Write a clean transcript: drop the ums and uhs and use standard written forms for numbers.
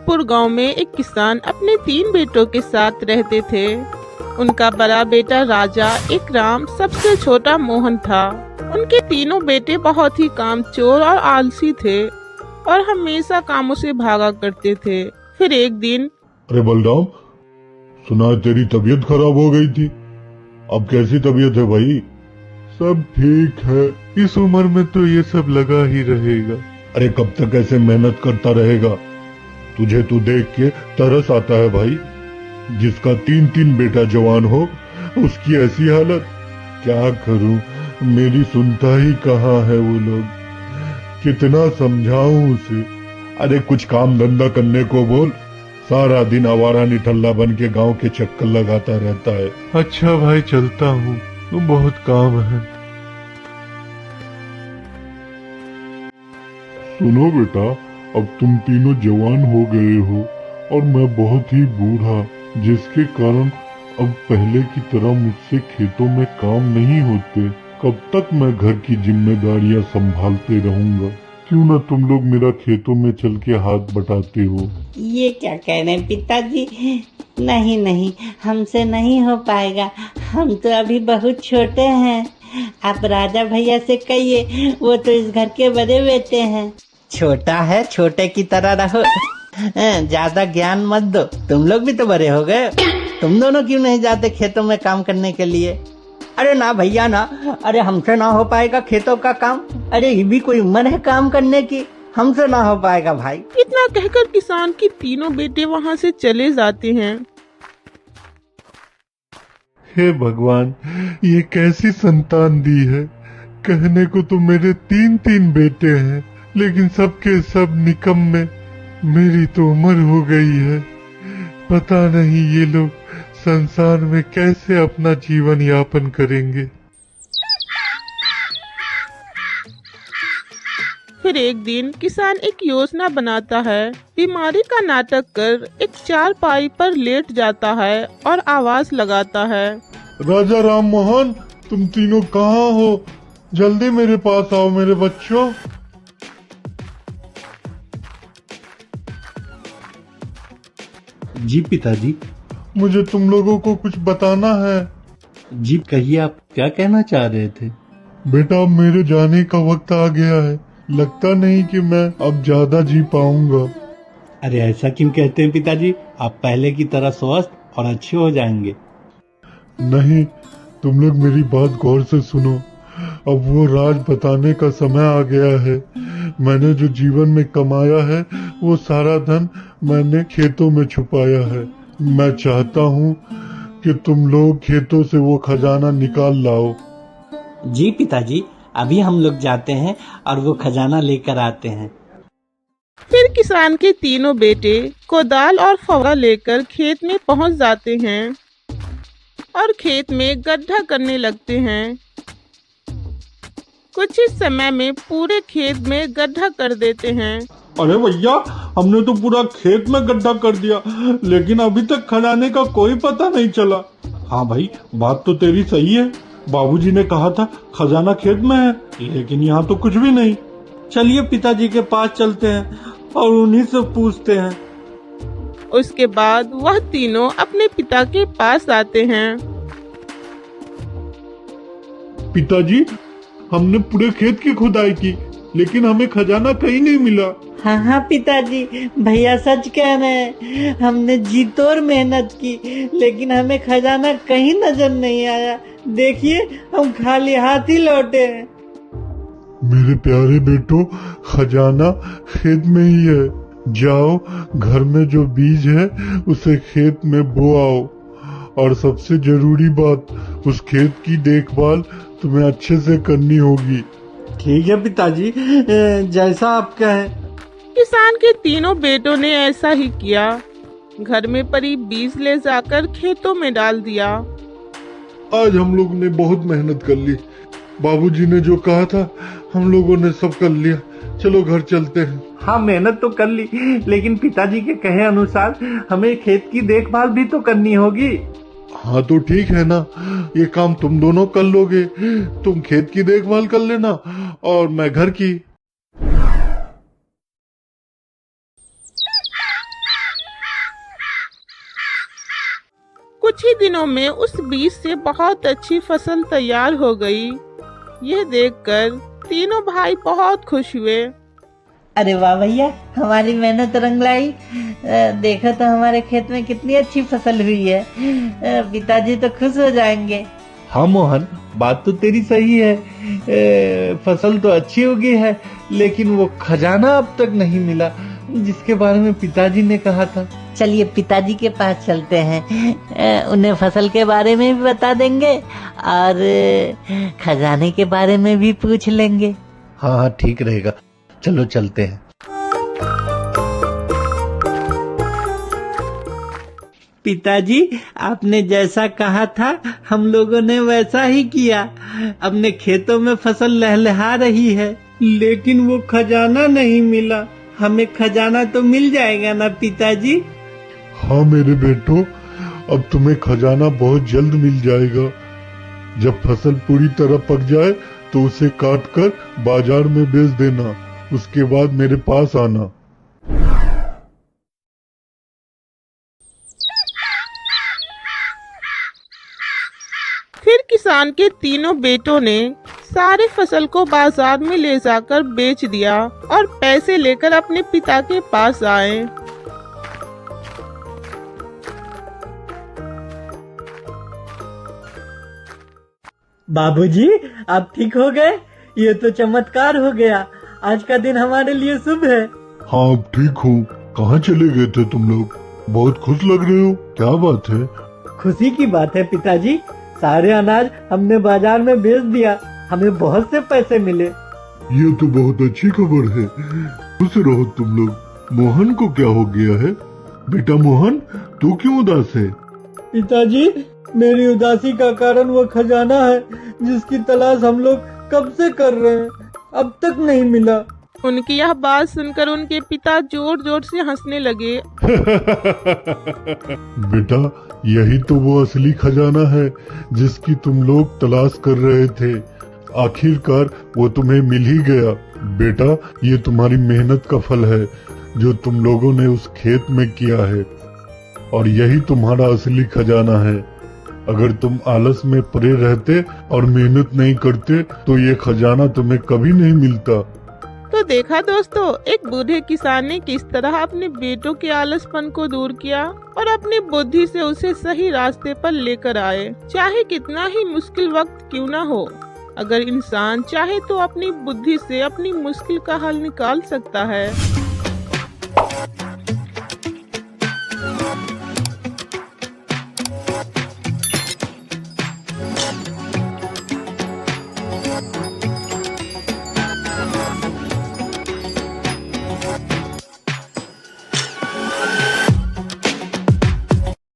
गोरखपुर गांव में एक किसान अपने 3 बेटों के साथ रहते थे। उनका बड़ा बेटा राजा, एक राम, सबसे छोटा मोहन था। उनके तीनों बेटे बहुत ही कामचोर और आलसी थे और हमेशा कामों से भागा करते थे। फिर एक दिन, अरे बलराम, सुना तेरी तबीयत खराब हो गई थी। अब कैसी तबीयत है भाई? सब ठीक है। इस उम्र में तो ये सब लगा ही रहेगा। अरे कब तक ऐसे मेहनत करता रहेगा? तुझे तो देख के तरस आता है भाई। जिसका 3 बेटा जवान हो, उसकी ऐसी हालत। क्या करूं, मेरी सुनता ही कहाँ है वो लोग। कितना समझाऊं उसे। अरे कुछ काम धंधा करने को बोल, सारा दिन आवारा निठल्ला बन के गांव के चक्कर लगाता रहता है। अच्छा भाई, चलता हूँ, बहुत काम है। सुनो बेटा, अब तुम तीनों जवान हो गए हो और मैं बहुत ही बूढ़ा, जिसके कारण अब पहले की तरह मुझसे खेतों में काम नहीं होते। कब तक मैं घर की जिम्मेदारियां संभालते रहूंगा? क्यों ना तुम लोग मेरा खेतों में चल के हाथ बटाते हो। ये क्या कह रहे हैं पिताजी? नहीं नहीं, हमसे नहीं हो पाएगा। हम तो अभी बहुत छोटे हैं। आप राजा भैया से कहिए, वो तो इस घर के बड़े बेटे हैं। छोटा है, छोटे की तरह रहो। ज्यादा ज्ञान मत दो। तुम लोग भी तो बड़े हो गए। तुम दोनों क्यों नहीं जाते खेतों में काम करने के लिए? अरे ना भैया ना, अरे हमसे ना हो पाएगा खेतों का काम। अरे ये भी कोई उम्र है काम करने की? हमसे ना हो पाएगा भाई। इतना कहकर किसान के तीनों बेटे वहाँ से चले जाते हैं। हे भगवान, ये कैसी संतान दी है। कहने को तो मेरे 3 बेटे हैं, लेकिन सबके सब निकम्मे। मेरी तो उम्र हो गई है। पता नहीं ये लोग संसार में कैसे अपना जीवन यापन करेंगे। फिर एक दिन किसान एक योजना बनाता है। बीमारी का नाटक कर एक चारपाई पर लेट जाता है और आवाज लगाता है, राजा राम मोहन, तुम तीनों कहाँ हो? जल्दी मेरे पास आओ मेरे बच्चों। जी पिताजी। मुझे तुम लोगों को कुछ बताना है। जी कहिए, आप क्या कहना चाह रहे थे? बेटा, अब मेरे जाने का वक्त आ गया है। लगता नहीं कि मैं अब ज्यादा जी पाऊंगा। अरे ऐसा क्यों कहते हैं पिताजी? आप पहले की तरह स्वस्थ और अच्छे हो जाएंगे। नहीं, तुम लोग मेरी बात गौर से सुनो। अब वो राज बताने का समय आ गया है। मैंने जो जीवन में कमाया है, वो सारा धन मैंने खेतों में छुपाया है। मैं चाहता हूँ कि तुम लोग खेतों से वो खजाना निकाल लाओ। जी पिताजी, अभी हम लोग जाते हैं और वो खजाना लेकर आते हैं। फिर किसान के तीनों बेटे कोदाल और फावड़ा लेकर खेत में पहुंच जाते हैं और खेत में गड्ढा करने लगते हैं। कुछ ही समय में पूरे खेत में गड्ढा कर देते हैं। अरे भैया, हमने तो पूरा खेत में गड्ढा कर दिया, लेकिन अभी तक खजाने का कोई पता नहीं चला। हाँ भाई, बात तो तेरी सही है। बाबूजी ने कहा था खजाना खेत में है, लेकिन यहाँ तो कुछ भी नहीं। चलिए पिताजी के पास चलते हैं और उन्हीं से पूछते हैं। उसके बाद वह तीनों अपने पिता के पास आते हैं। पिताजी, हमने पूरे खेत की खुदाई की, लेकिन हमें खजाना कहीं नहीं मिला। हाँ हाँ पिताजी, भैया सच कह रहे हैं। हमने जी तोड़ मेहनत की, लेकिन हमें खजाना कहीं नजर नहीं आया। देखिए, हम खाली हाथ ही लौटे हैं। मेरे प्यारे बेटो, खजाना खेत में ही है। जाओ, घर में जो बीज है उसे खेत में बो आओ, और सबसे जरूरी बात, उस खेत की देखभाल तुम्हें अच्छे से करनी होगी। ठीक है पिताजी, जैसा आप कहें। किसान के तीनों बेटों ने ऐसा ही किया। घर में पड़ी बीज ले जाकर खेतों में डाल दिया। आज हम लोग ने बहुत मेहनत कर ली। बाबूजी ने जो कहा था, हम लोगों ने सब कर लिया। चलो घर चलते हैं। हाँ, मेहनत तो कर ली, लेकिन पिताजी के कहे अनुसार हमें खेत की देखभाल भी तो करनी होगी। हाँ तो ठीक है ना, ये काम तुम दोनों कर लोगे। तुम खेत की देखभाल कर लेना और मैं घर की। कुछ ही दिनों में उस बीज से बहुत अच्छी फसल तैयार हो गई। यह देखकर तीनों भाई बहुत खुश हुए। अरे वाह भैया, हमारी मेहनत रंग लाई। देखो तो हमारे खेत में कितनी अच्छी फसल हुई है। पिताजी तो खुश हो जाएंगे। हाँ मोहन, बात तो तेरी सही है। फसल तो अच्छी होगी है, लेकिन वो खजाना अब तक नहीं मिला जिसके बारे में पिताजी ने कहा था। चलिए पिताजी के पास चलते हैं, उन्हें फसल के बारे में भी बता देंगे और खजाने के बारे में भी पूछ लेंगे। हाँ हाँ, ठीक रहेगा, चलो चलते हैं। पिताजी, आपने जैसा कहा था हम लोगों ने वैसा ही किया। अपने खेतों में फसल लहलहा रही है, लेकिन वो खजाना नहीं मिला। हमें खजाना तो मिल जाएगा ना पिताजी? हाँ मेरे बेटो, अब तुम्हें खजाना बहुत जल्द मिल जाएगा। जब फसल पूरी तरह पक जाए तो उसे काट कर बाजार में बेच देना, उसके बाद मेरे पास आना। फिर किसान के तीनों बेटों ने सारे फसल को बाजार में ले जाकर बेच दिया और पैसे लेकर अपने पिता के पास आए। बाबूजी, आप ठीक हो गए? ये तो चमत्कार हो गया। आज का दिन हमारे लिए शुभ है। हाँ अब ठीक हूँ। कहाँ चले गए थे तुम लोग? बहुत खुश लग रहे हो, क्या बात है? खुशी की बात है पिताजी, सारे अनाज हमने बाजार में बेच दिया, हमें बहुत से पैसे मिले। ये तो बहुत अच्छी खबर है। खुश रहो तुम लोग। मोहन को क्या हो गया है? बेटा मोहन, तू क्यों उदास है? पिताजी, मेरी उदासी का कारण वो खजाना है जिसकी तलाश हम लोग कब से कर रहे हैं, अब तक नहीं मिला। उनकी यह बात सुनकर उनके पिता जोर जोर से हंसने लगे। बेटा, यही तो वो असली खजाना है जिसकी तुम लोग तलाश कर रहे थे। आखिरकार वो तुम्हें मिल ही गया। बेटा, ये तुम्हारी मेहनत का फल है जो तुम लोगों ने उस खेत में किया है, और यही तुम्हारा असली खजाना है। अगर तुम आलस में पड़े रहते और मेहनत नहीं करते तो ये खजाना तुम्हें कभी नहीं मिलता। तो देखा दोस्तों, एक बूढ़े किसान ने किस तरह अपने बेटों के आलसपन को दूर किया और अपनी बुद्धि से उसे सही रास्ते पर लेकर आए। चाहे कितना ही मुश्किल वक्त क्यों ना हो, अगर इंसान चाहे तो अपनी बुद्धि से अपनी मुश्किल का हल निकाल सकता है।